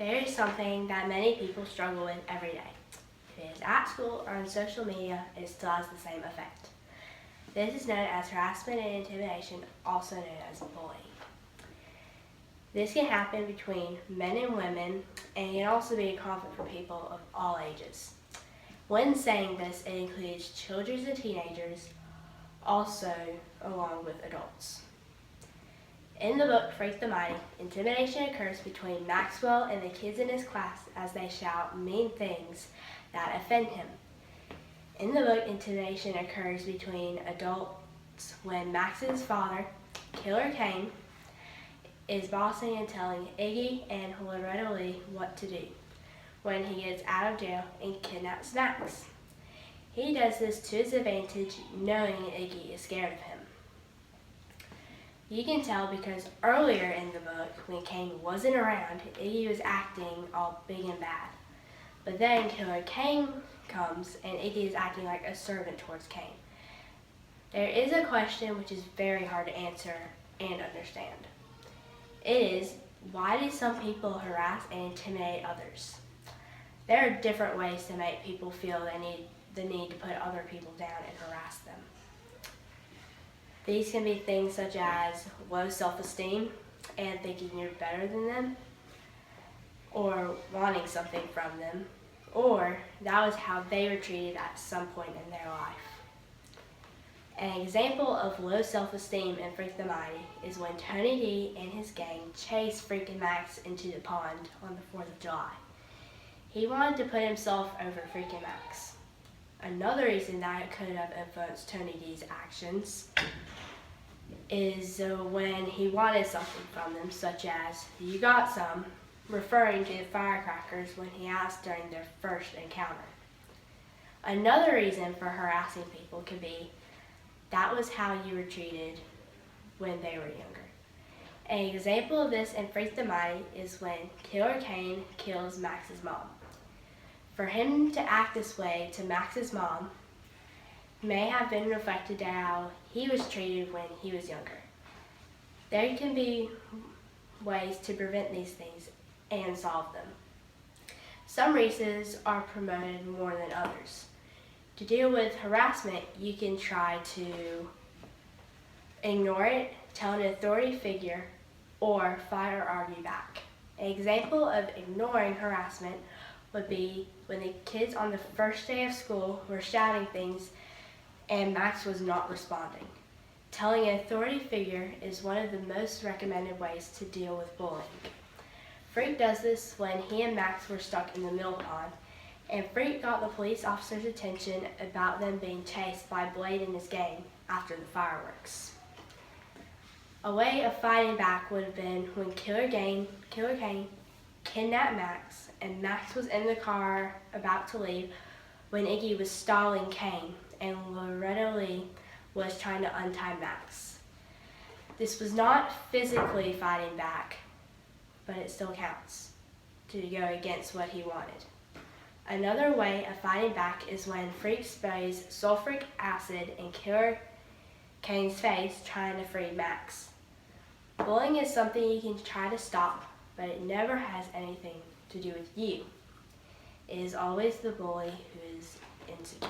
There is something that many people struggle with every day. If it is at school or on social media, it still has the same effect. This is known as harassment and intimidation, also known as bullying. This can happen between men and women, and can also be a conflict for people of all ages. When saying this, it includes children and teenagers, also along with adults. In the book, Freak the Mighty, intimidation occurs between Maxwell and the kids in his class as they shout mean things that offend him. In the book, intimidation occurs between adults when Max's father, Killer Kane, is bossing and telling Iggy and Loretta Lee what to do when he gets out of jail and kidnaps Max. He does this to his advantage, knowing Iggy is scared of him. You can tell because earlier in the book, when Kane wasn't around, Iggy was acting all big and bad. But then Killer Kane comes and Iggy is acting like a servant towards Kane. There is a question which is very hard to answer and understand. It is, why do some people harass and intimidate others? There are different ways to make people feel the need to put other people down and harass them. These can be things such as low self-esteem and thinking you're better than them, or wanting something from them, or that was how they were treated at some point in their life. An example of low self-esteem in Freak the Mighty is when Tony D and his gang chased Freak and Max into the pond on the 4th of July. He wanted to put himself over Freak and Max. Another reason that it could have influenced Tony D's actions is when he wanted something from them, such as, "You got some," referring to the firecrackers when he asked during their first encounter. Another reason for harassing people could be, that was how you were treated when they were younger. An example of this in Freak the Mighty is when Killer Kane kills Max's mom. For him to act this way to Max's mom may have been reflected to how he was treated when he was younger. There can be ways to prevent these things and solve them. Some reasons are promoted more than others. To deal with harassment, you can try to ignore it, tell an authority figure, or fight or argue back. An example of ignoring harassment would be when the kids on the first day of school were shouting things and Max was not responding. Telling an authority figure is one of the most recommended ways to deal with bullying. Freak does this when he and Max were stuck in the mill pond, and Freak got the police officer's attention about them being chased by Blade and his gang after the fireworks. A way of fighting back would have been when Killer Kane kidnapped Max, and Max was in the car about to leave when Iggy was stalling Kane and Loretta Lee was trying to untie Max. This was not physically fighting back, but it still counts to go against what he wanted. Another way of fighting back is when Freak sprays sulfuric acid in Killer Kane's face trying to free Max. Bullying is something you can try to stop, but it never has anything to do with you. It is always the bully who is insecure.